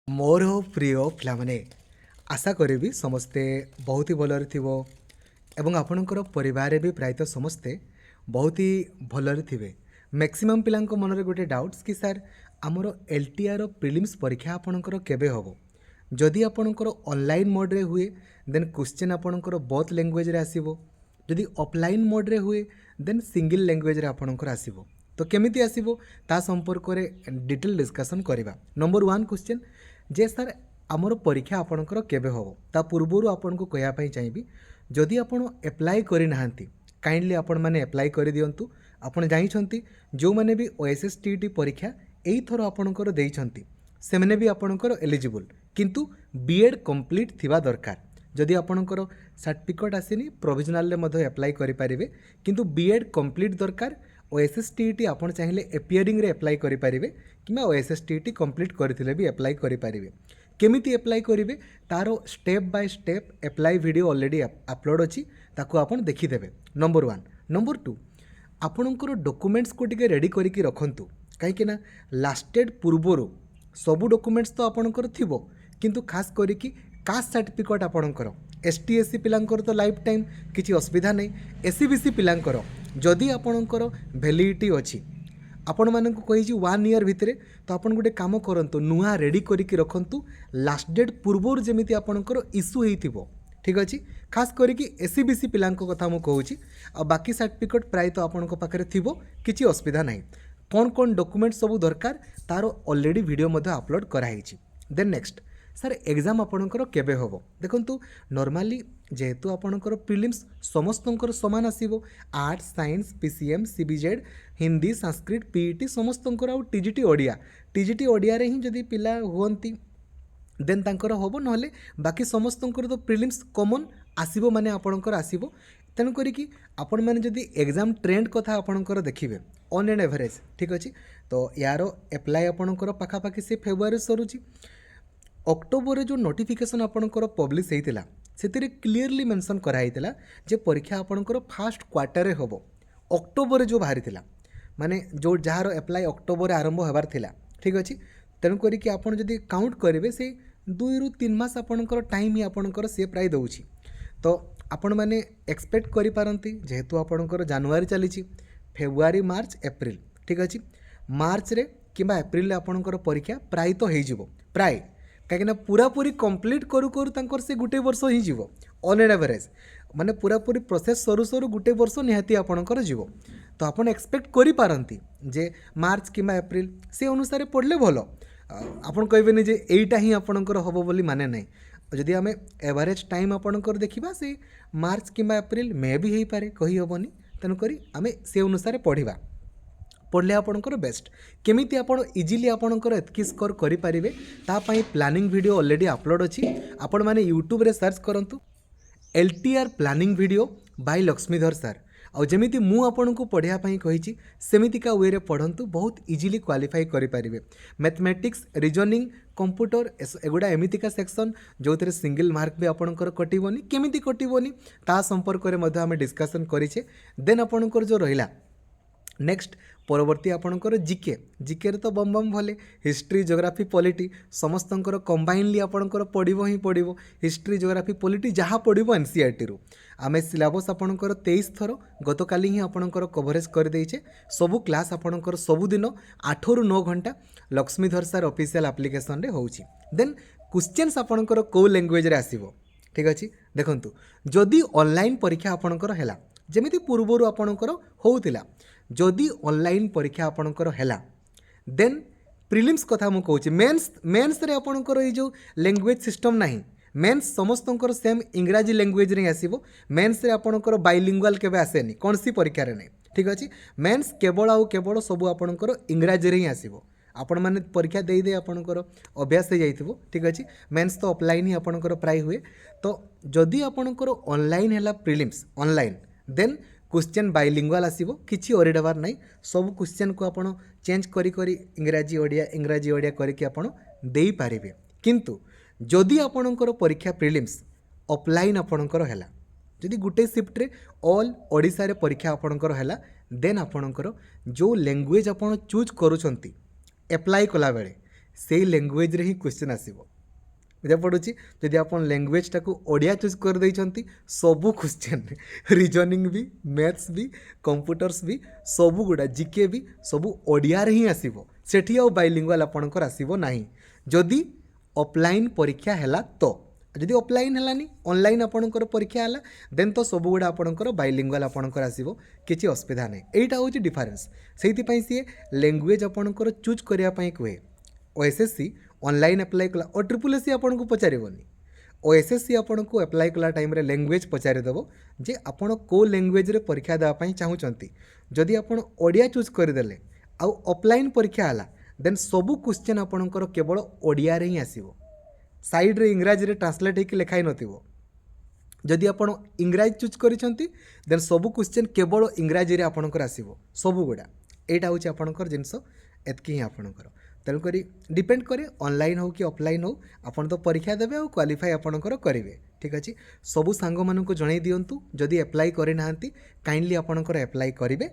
मोर प्रिय पिलाମାନେ आशा करी समस्ते बहुत ही भलरे थिबो एवं आपणकर परिवार भी प्रायतः समस्ते बहुत ही भलरे थिबे। मैक्सिमम पिलांको मनरे गोटे डाउट्स कि सर आमर एलटीआर प्रिलिम्स परीक्षा आपणकर केबे हबो। जदि आपणकर ऑनलाइन मोड रे हुए देन क्वेश्चन आपणकर बोथ लैंग्वेज रे आसीबो। जदि ऑफलाइन मोड रे हुए देन सिंगल लैंग्वेज रे आपणकर आसीबो। तो केमिति आसीबो ता संपर्क रे डिटेल डिस्कशन करबा। नंबर 1 क्वेश्चन जे सर आमर परीक्षा आपणकर केबे हबो ता पूर्वरु आपनको कहया पई चाहिबी जदि आपण अप्लाई करि नाहंती काइंडली आपण माने अप्लाई करि दियंतु। आपण जानि छंती जो माने भी ओएसएस टीटी परीक्षा एई थरो आपणकर देई छंती से माने भी आपणकर एलिजिबल किंतु बीएड कंप्लीट थिबा दरकार। जदि आपणकर सर्टिफिकेट आसीनी प्रोविजनल ले मधो अप्लाई करि परिबे किंतु बीएड कंप्लीट दरकार। ओएसएस टीटी आपण चाहिए एपियरिंग रे अप्लाई करि परिबे किमा ओएसएस टीटी कंप्लीट करथिले भी अप्लाई करि परिबे। केमिति अप्लाई करिवे तारो step by step apply video already upload अछि ताको आपण देखि देबे। नंबर 1 नंबर 2 आपणकर डॉक्यूमेंट्स को टिके रेडी करिकि रखंतु काहेकि ना लास्ट डेट पूर्वरु सब डॉक्यूमेंट्स तो आपणकर थिबो किंतु खास करिकि कास्ट सर्टिफिकेट आपणकर एसटी एससी पिलांकर तो लाइफ टाइम किछि असुविधा नै। एससी बीसी पिलांकर जदि आपणकर वैलिडिटी अछि आपण मानक कहि 1 ईयर भितरे तो आपण गोटे काम करंतु नुआ रेडी करिकि रखंतु लास्ट डेट पूर्वरु जेमिति आपणकर इश्यू हेइथिबो। ठीक अछि खास करिकि एससी बीसी पिलांको कथा मु कहूछि आ बाकी सर्टिफिकेट प्राय तो आपणको पाखरे थिबो किछि असुविधा नै। कोन कोन डॉक्यूमेंट सब दरकार तारो ऑलरेडी वीडियो मध्ये अपलोड कराइछि। देन नेक्स्ट सर एग्जाम आपणकर केबे हबो देखंतु नॉर्मली जेहेतु आपणकर प्रिलिम्स समस्तंकर समान आसीबो arts science PCM CBZ Hindi Sanskrit PET समस्तंकर आ टीजीटी ओडिया रे ही जदी पिला हुअंती देन तांकर हबो नहले बाकी समस्तंकर तो प्रिलिम्स कॉमन आसीबो माने आपणकर आसीबो। तेणु करिकि आपण माने जदी एग्जाम ट्रेंड कथा आपणकर देखिबे ऑन एंड एवरेज ठीक अछि तो यारो अप्लाई आपणकर पाखा पाखी से फेब्रुआरी सरुची। अक्टोबर जो नोटिफिकेशन आपणकर पब्लिश होइतिला सेतिरे क्लियरली मेंशन कराइतिला जे परीक्षा आपणकर फर्स्ट क्वार्टर रे हबो। अक्टोबर जो बाहरी माने जो जहार अप्लाई अक्टोबर आरंभ होबार थिला ठीक अछि। तेणु करिकि आपण जदि काउंट करिवे से 2 रु 3 मास आपणकर टाइम ही आपणकर से प्राय दउछि तो आपण माने एक्सपेक्ट करि पारंती जेहेतु आपणकर जनवरी चलीछि फेब्रुआरी मार्च एप्रिल ठीक अछि मार्च रे किबा एप्रिल रे आपणकर परीक्षा प्राय तो हेइ जिवो प्राय कहीं पूरा पूरी कंप्लीट करू करू तांकर से गुटे वर्ष ही जीवो ऑन एंड एवरेज माने पूरा पूरी प्रोसेस सरू सरू गुटे वर्ष निहाती आपणकर जीवो। तो आपण एक्सपेक्ट करि पारंती जे मार्च किमा एप्रिल से अनुसार पढ़ले भलो आपण कहबेनी जे एईटा ही आपणकर हबो बोली माने नै। जदि आमे एवरेज टाइम आपणकर देखिबा से मार्च किमा एप्रिल मे भी हेई पारे कहि हबोनी। तेनु करी आमे से अनुसार पढ़िबा पढ़ले आपणकर बेस्ट केमिति आपण इजीली आपणकर एतकी स्कोर करि परिबे ता पई प्लानिंग वीडियो ऑलरेडी अपलोड अछि। आपण माने यूट्यूब रे सर्च करंतु LTR planning video by Laxmidhar sir आ जेमिति मु आपणको पढ़िया पई कहिछि सेमितिका वे रे पढ़ंतु बहुत इजीली क्वालिफाई करि परिबे। मैथमेटिक्स रीजनिंग कंप्यूटर एगुडा एमितिका सेक्शन जोथरे सिंगल मार्क भी आपणकर कटिबोनी केमिति कटिबोनी ता संपर्क रे मध्ये हम डिस्कशन करिछे। देन आपणकर जो रहिला नेक्स्ट परवर्ती आपणकर जीके रे तो बम बम भले हिस्ट्री ज्योग्राफी पॉलिटी समस्तंकर कंबाइनली आपणकर पढ़िबो ही पढ़िबो हिस्ट्री ज्योग्राफी पॉलिटी जहाँ पढ़िबो एनसीईआरटी रु आमे सिलेबस आपणकर 23 थरो गतकाली ही आपणकर कवरेज कर देइछे। सबु क्लास आपणकर सबु दिन 8 रु 9 घंटा लक्ष्मीधर सर ऑफिशियल एप्लिकेशन रे होउची। देन क्वेश्चंस आपणकर को लैंग्वेज रे आसीबो ठीक अछि देखंतु जदि ऑनलाइन परीक्षा आपणकर हैला जेमिति पूर्वरु आपणकर होउतिला जदि ऑनलाइन परीक्षा आपणकर हैला देन प्रिलिम्स कथा मु कहूछि मेंस रे आपणकर ए जो लैंग्वेज सिस्टम नाही मेंस समस्तंकर सेम इंग्राजी लैंग्वेज रे आसीबो। मेंस रे आपणकर बाइलिंगुअल केबे आसेनी कोनसी परीक्षा रे नै ठीक अछि मेंस केवल सब आपणकर इंग्राजी रे ही आसीबो। आपण माने परीक्षा देई दे आपणकर अभ्यास हो जाइथिबो ठीक अछि मेंस तो ऑफलाइन ही आपणकर प्राय हुए। तो जदि आपणकर ऑनलाइन हैला prelims online then question bilingual आसीबो किछि ओरिडबार नै सब क्वेश्चन को आपण चेंज करी करी इंग्राजी ओडिया करिकि आपण देई पारिबे। किंतु जदि आपणकर परीक्षा प्रिलिम्स ऑफलाइन आपणकर हैला जदि गुटे शिफ्ट रे ऑल ओडिसा रे परीक्षा आपणकर हैला देन आपणकर जो लैंग्वेज आपण चूज करूछंती अप्लाई कला बेले से लैंग्वेज रे ही क्वेश्चन आसीबो बुझा पड़ुची जदि आप लैंग्वेज टाक ओडिया चूज कर देइछंती सबु क्वेश्चन रीजनिंग भी मैथ्स भी कंप्यूटर्स भी सबु गुडा जीके भी सबु ओडिया रे ही आसीबो सेठी आ बाइलिंगुअल आपणकर आसीबो नाही जदि ऑफलाइन परीक्षा हैला तो जदि ऑफलाइन हैलानी ऑनलाइन आपणकर परीक्षा हैला देन तो सब गुडा आपणकर बाइलिंगुअल आपणकर आसीबो किछि असुविधा नै एटा होची डिफरेंस सेति पई सी लैंग्वेज आपणकर चूज करिया पई कहे ओएसएससी ऑनलाइन अप्लाई कला और ट्रिपल एससी आपन को पचारबनी ओएसएससी आपन को अप्लाई कला टाइम रे लैंग्वेज पचारिदेव जे आपन को लैंग्वेज रे परीक्षा देवाई चाहूँगी जदि आपन ओडिया चूज करदेले आउ ऑफलाइन परीक्षा है देन सबू क्वेश्चन आपणकर केवल ओडिया रे ही आसीबो साइड रे इंग्राजी रे ट्रांसलेट होकर लिखाई नथिबो जदि आप इंग्राजी चूज करिसेंती देन सबू क्वेश्चन केवल इंग्राजी रे आपणकर आसीबो सबू गुडा एटा होची आपणकर जिंस एतकी ही आपणकर तेणुक डिपेंड करे ऑनलाइन हो कि ऑफलाइन हो आपन तो परीक्षा देवे और क्वालिफाई आपणकर करेंगे ठीक अच्छे सबू सांग मानक जणई दिंतु जदि एप्लाई करे नाहंती काइंडली आपणकर एप्लाई करेंगे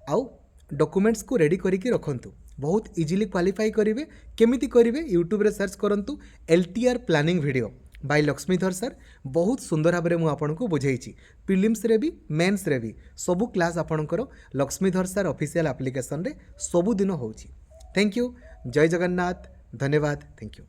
आउ डॉक्यूमेंट्स को रेडी करके रखंतु बहुत इजीली क्वालिफाई करेंगे केमिति करेंगे यूट्यूब रे सर्च करंतु LTR planning video by Laxmidhar sir बहुत सुंदर भाव में मुझे आपको बुझेइछि प्रिलिम्स रे भी मेन्स रे भी सबू क्लास आपणकर लक्ष्मीधर सर ऑफिशियल एप्लिकेशन रे सबुदिन होउछि थैंक यू जय जगन्नाथ धन्यवाद थैंक यू।